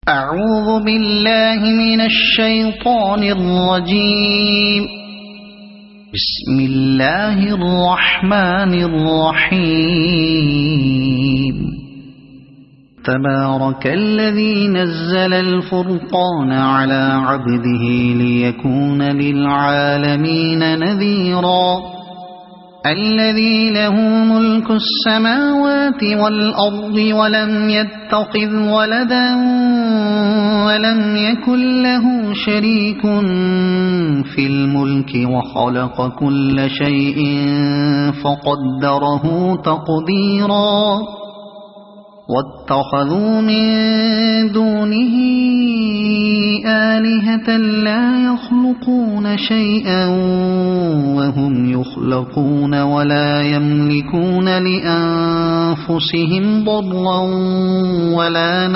أعوذ بالله من الشيطان الرجيم. بسم الله الرحمن الرحيم. تبارك الذي نزل الفرقان على عبده ليكون للعالمين نذيرا. الذي له ملك السماوات والأرض ولم يتخذ ولدا ولم يكن له شريك في الملك وخلق كل شيء فقدره تقديرا. واتخذوا من دونه آلهة لا يخلقون شيئا وهم يخلقون ولا يملكون لأنفسهم ضرا ولا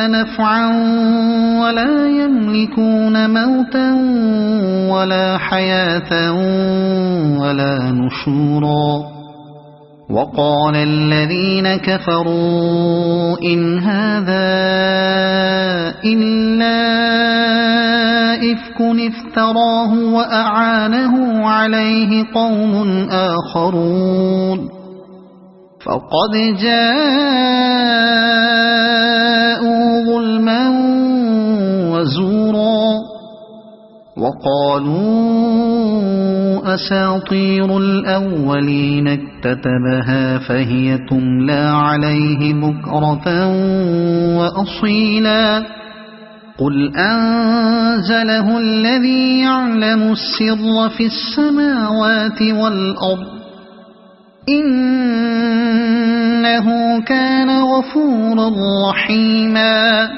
نفعا ولا يملكون موتا ولا حياة ولا نشورا. وقال الذين كفروا إن هذا إلا إفك افتراه وأعانه عليه قوم آخرون فقد جاءوا ظلما وزورا. وقالوا أساطير الأولين اكتتبها فهي تملى عليه بكرة وأصيلا. قل أنزله الذي يعلم السر في السماوات والأرض إنه كان غفورا رحيما.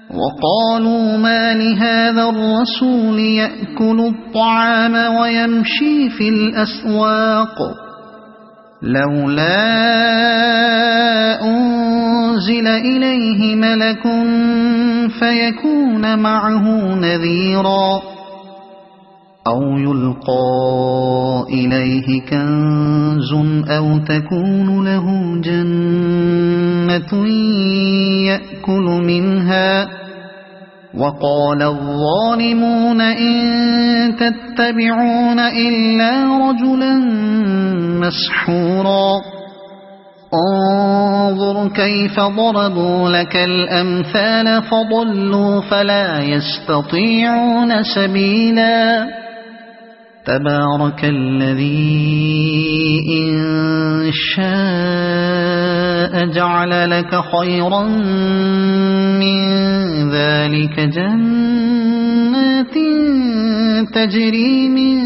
وقالوا ما لهذا الرسول يأكل الطعام ويمشي في الأسواق لولا أنزل إليه ملك فيكون معه نذيرا أو يلقى إليه كنز أو تكون له جنة يأكل منها. وقال الظالمون إن تتبعون إلا رجلا مسحورا. انظر كيف ضربوا لك الأمثال فضلوا فلا يستطيعون سبيلا. تبارك الذي إن شاء جعل لك خيرا من ذلك جنات تجري من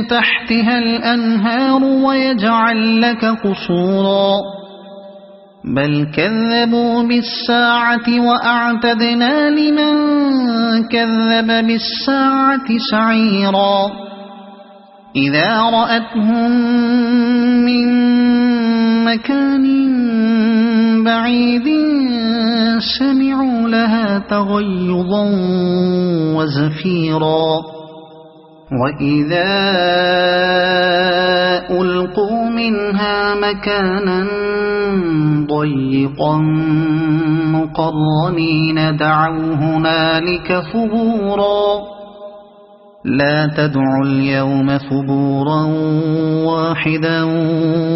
تحتها الأنهار ويجعل لك قصورا. بل كذبوا بالساعة وأعتدنا لمن كذب بالساعة سعيرا. إذا رأتهم من مكان بعيد سمعوا لها تغيظا وزفيرا. وإذا ألقوا منها مكانا ضيقا مقرنين دعوا هنالك ثبورا. لا تدعوا اليوم ثبورا واحدا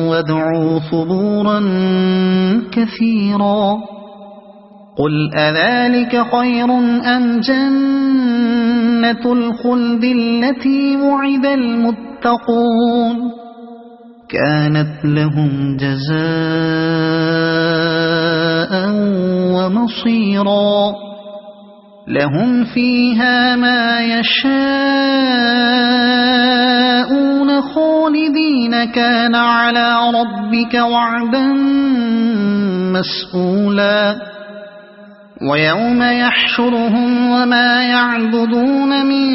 وادعوا ثبورا كثيرا. قل أذلك خير أم جنة الخلد التي وعد المتقون كانت لهم جزاء ومصيرا. لهم فيها ما يشاءون خالدين كان على ربك وعدا مسئولا. ويوم يحشرهم وما يعبدون من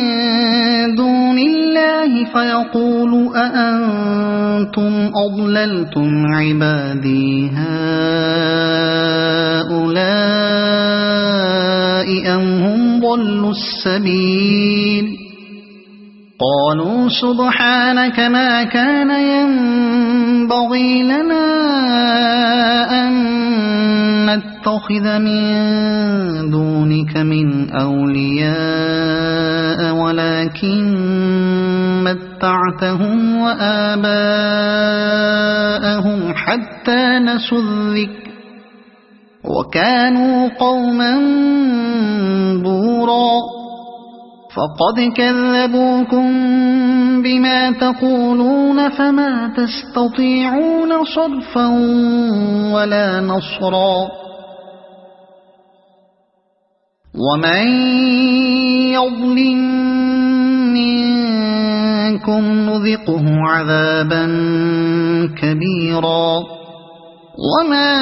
دون الله فيقول أأنتم أضللتم عبادي هؤلاء أم هم ضلوا السبيل قالوا سبحانك ما كان ينبغي لنا أن نتخذ من دونك من أولياء ولكن متعتهم وآباءهم حتى نسوا الذكر وكانوا قوما بورا فقد كذبوكم بما تقولون فما تستطيعون صرفا ولا نصرا ومن يظلم منكم نذقه عذابا كبيرا وما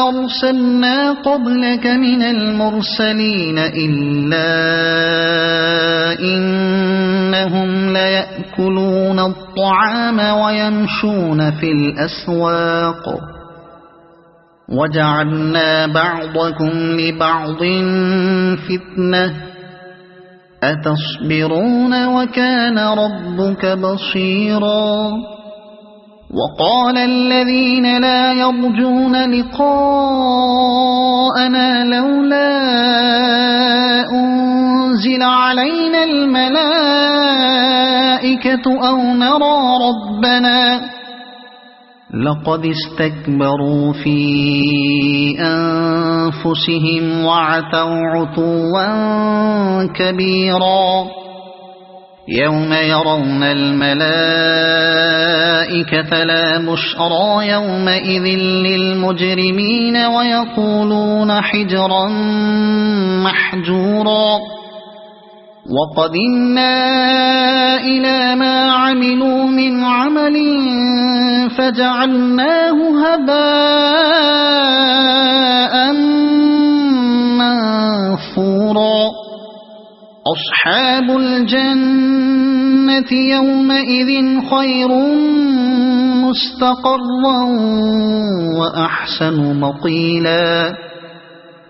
أرسلنا قبلك من المرسلين إلا إنهم ليأكلون الطعام ويمشون في الأسواق وجعلنا بعضكم لبعض فتنة أتصبرون وكان ربك بصيرا وقال الذين لا يرجون لقاءنا لولا أنزل علينا الملائكة أو نرى ربنا لقد استكبروا في أنفسهم وعتوا عتوا كبيرا يوم يرون الملائكة لا بشرى يومئذ للمجرمين ويقولون حجرا محجورا وقدمنا إلى ما عملوا من عمل فجعلناه هباء منثورا أصحاب الجنة يومئذ خير مستقرا وأحسن مقيلا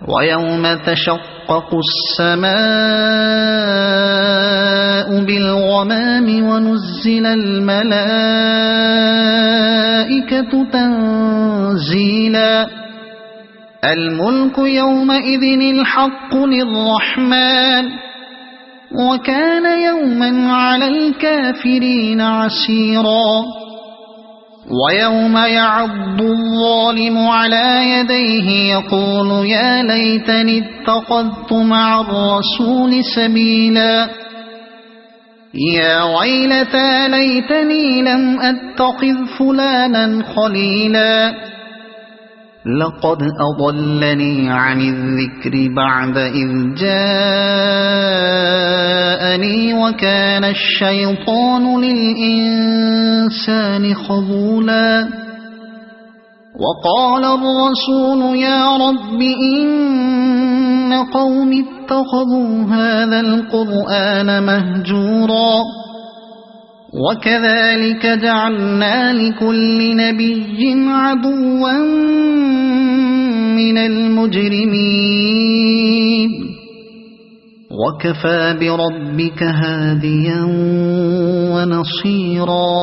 ويوم تشقق السماء بالغمام ونزل الملائكة تنزيلا الملك يومئذ الحق للرحمن وكان يوما على الكافرين عسيرا ويوم يعض الظالم على يديه يقول يا ليتني اتخذت مع الرسول سبيلا يا ويلتى ليتني لم أتخذ فلانا خليلا لقد أضلني عن الذكر بعد إذ جاءني وكان الشيطان للإنسان خذولا وقال الرسول يا رب إن قوم اتخذوا هذا القرآن مهجورا وكذلك جعلنا لكل نبي عدوا من المجرمين وكفى بربك هاديا ونصيرا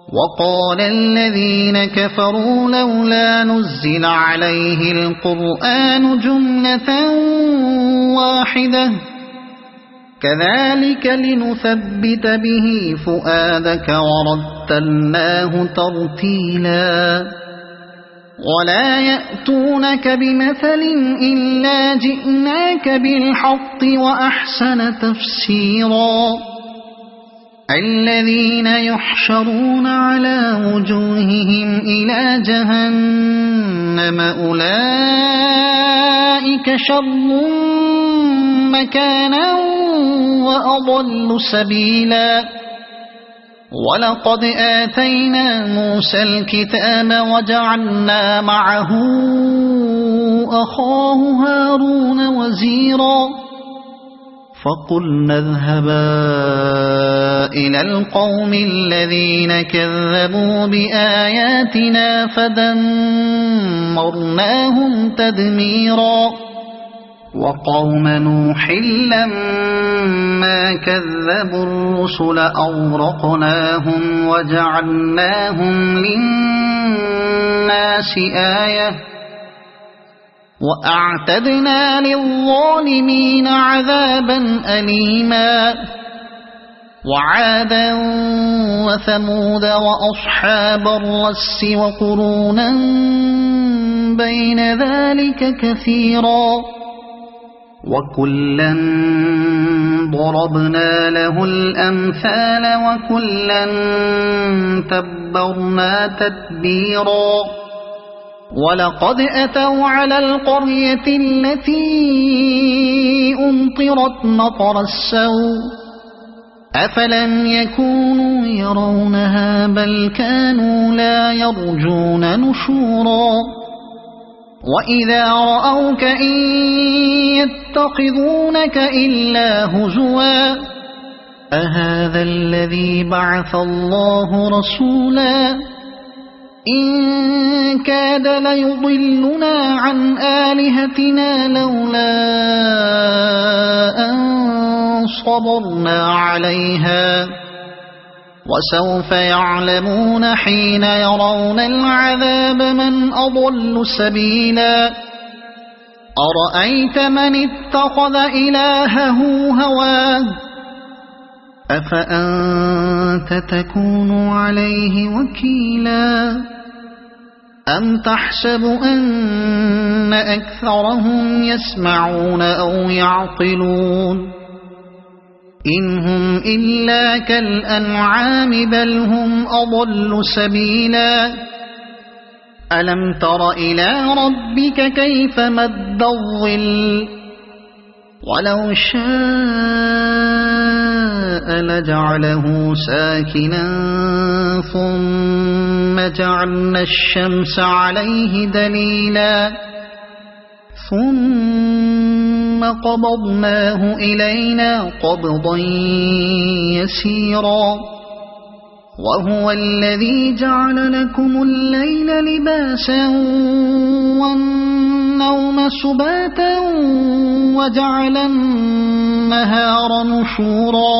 وقال الذين كفروا لولا نزل عليه القرآن جملة واحدة كذلك لنثبت به فؤادك ورتلناه ترتيلا ولا يأتونك بمثل إلا جئناك بالحق وأحسن تفسيرا الذين يحشرون على وجوههم إلى جهنم أولئك شر مكانا وأضل سبيلا ولقد آتينا موسى الكتاب وجعلنا معه أخاه هارون وزيرا فقلنا اذهبا إلى القوم الذين كذبوا بآياتنا فدمرناهم تدميرا وقوم نوح لما كذبوا الرسل أغرقناهم وجعلناهم للناس آية وأعتدنا للظالمين عذابا أليما وعادا وثمود وأصحاب الرس وقرونا بين ذلك كثيرا وكلا ضربنا له الأمثال وكلا تبرنا تتبيرا ولقد أتوا على القرية التي أمطرت مطر السوء أفلم يكونوا يرونها بل كانوا لا يرجون نشورا وإذا رأوك إن يتخذونك إلا هزوا أهذا الذي بعث الله رسولا إن كاد ليضلنا عن آلهتنا لولا أن صبرنا عليها وسوف يعلمون حين يرون العذاب من أضل سبيلا أرأيت من اتخذ إلهه هواه أفأنت تكون عليه وكيلا أم تحسب أن أكثرهم يسمعون أو يعقلون إن هم إلا كالأنعام بل هم أضل سبيلا ألم تر إلى ربك كيف مد الظل ولو شاء لجعله ساكنا ثم جعلنا الشمس عليه دليلا ثم قبضناه إلينا قبضا يسيرا وهو الذي جعل لكم الليل لباسا والنوم سباتا وجعل النهار نشورا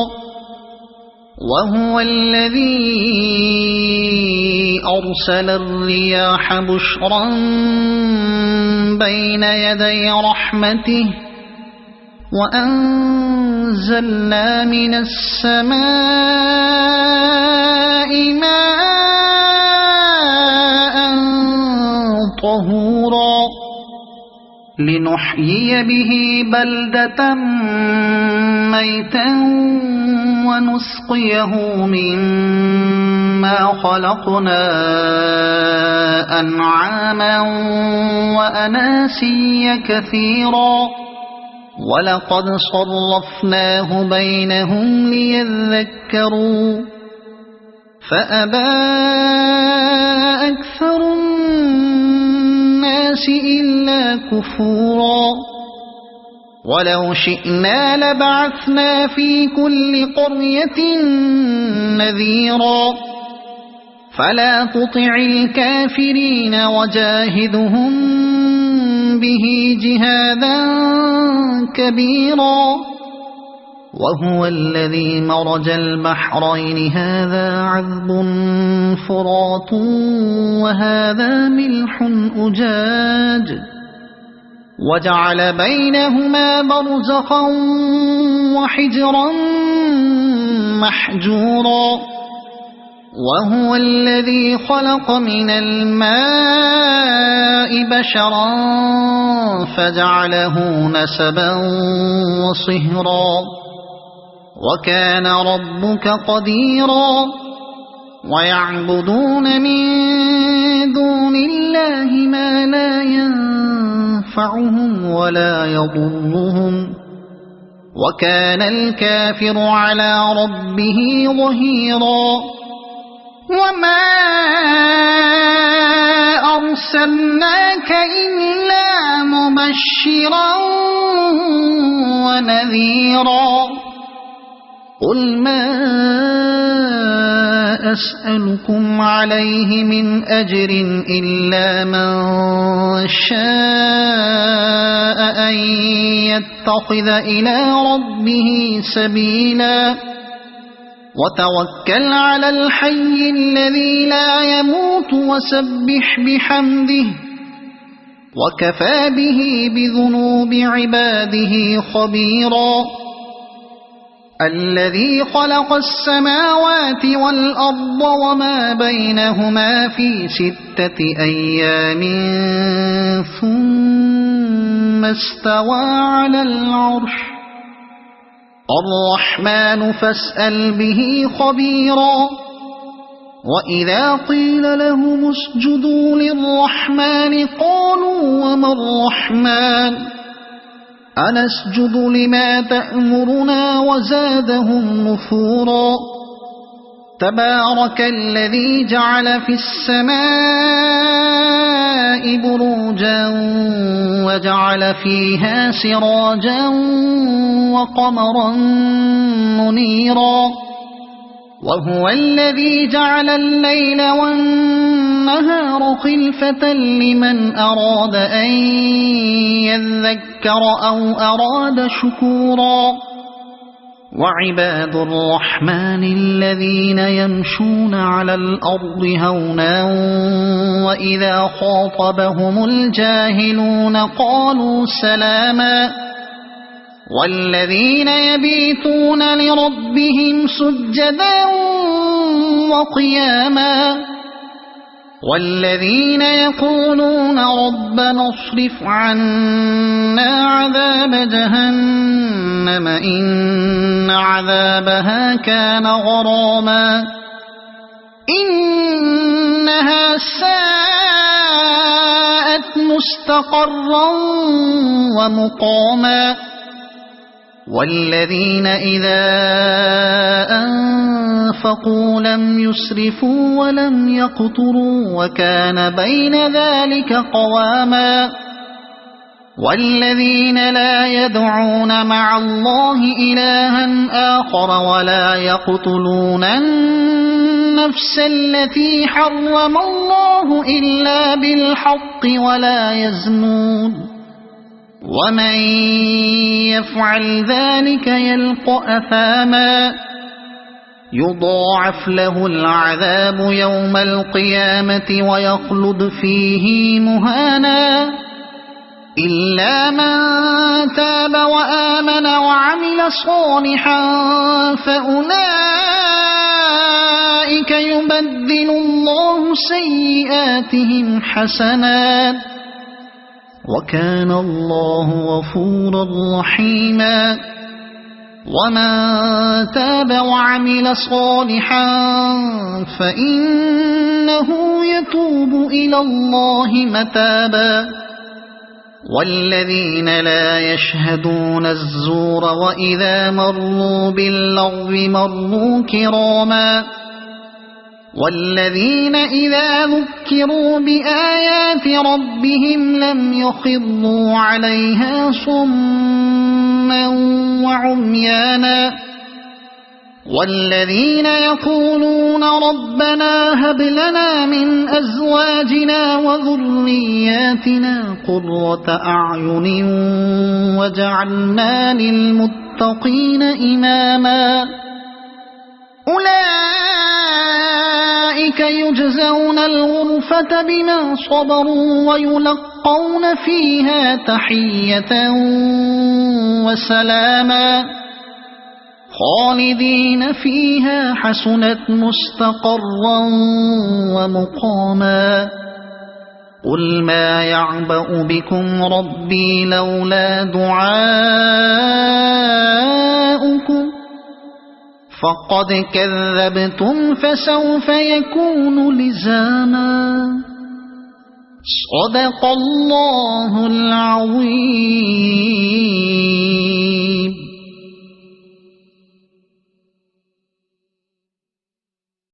وهو الذي أرسل الرياح بشرا بين يدي رحمته وأنزلنا من السماء ماء طهورا لنحيي به بلدة ميتا ونسقيه مما خلقنا أنعاما وأناسيا كثيرا ولقد صرفناه بينهم ليذكروا فأبى أكثر الناس إلا كفورا ولو شئنا لبعثنا في كل قرية نذيرا فلا تطع الكافرين وجاهدهم به جهادا كبيرا وهو الذي مرج البحرين هذا عذب فرات وهذا ملح أجاج وجعل بينهما برزخا وحجرا محجورا وهو الذي خلق من الماء بشرا فجعله نسبا وصهرا وكان ربك قديرا ويعبدون من دون الله ما لا ينفعهم ولا يضرهم وكان الكافر على ربه ظهيرا وما أرسلناك إلا مبشرا نذيرا قل ما أسألكم عليه من أجر إلا من شاء أن يتخذ إلى ربه سبيلا وتوكل على الحي الذي لا يموت وسبح بحمده وكفى به بذنوب عباده خبيرا الذي خلق السماوات والأرض وما بينهما في 6 أيام ثم استوى على العرش الرحمن فاسأل به خبيرا وإذا قيل لهم اسجدوا للرحمن قالوا وما الرحمن أنسجد لما تأمرنا وزادهم نفورا تبارك الذي جعل في السماء بروجا وجعل فيها سراجا وقمرا منيرا وهو الذي جعل الليل والنهار خلفة لمن أراد أن يذكر أو أراد شكورا وعباد الرحمن الذين يمشون على الأرض هونا وإذا خاطبهم الجاهلون قالوا سلاما والذين يبيتون لربهم سجدا وقياما والذين يقولون ربنا اصرف عنا عذاب جهنم إن عذابها كان غراما إنها ساءت مستقرا ومقاما والذين إذا أنفقوا لم يسرفوا ولم يقتروا وكان بين ذلك قواما والذين لا يدعون مع الله إلها آخر ولا يقتلون النفس التي حرم الله إلا بالحق ولا يزنون ومن يفعل ذلك يلقى أثاما يضاعف له العذاب يوم القيامة ويخلد فيه مهانا إلا من تاب وآمن وعمل صالحا فأولئك يبدل الله سيئاتهم حسنات وكان الله غفورا رحيما ومن تاب وعمل صالحا فإنه يتوب إلى الله متابا والذين لا يشهدون الزور وإذا مروا باللغو مروا كراما والذين إذا ذكروا بآيات ربهم لم يخروا عليها صما وعميانا والذين يقولون ربنا هب لنا من أزواجنا وذرياتنا قرة أعين وجعلنا للمتقين إماما أولئك يجزون الغرفة بما صبروا ويلقون فيها تحية وسلاما خالدين فيها حسنت مستقرا ومقاما قل ما يعبأ بكم ربي لولا دعاؤكم فقد كذبتم فسوف يكون لزاما صدق الله العظيم.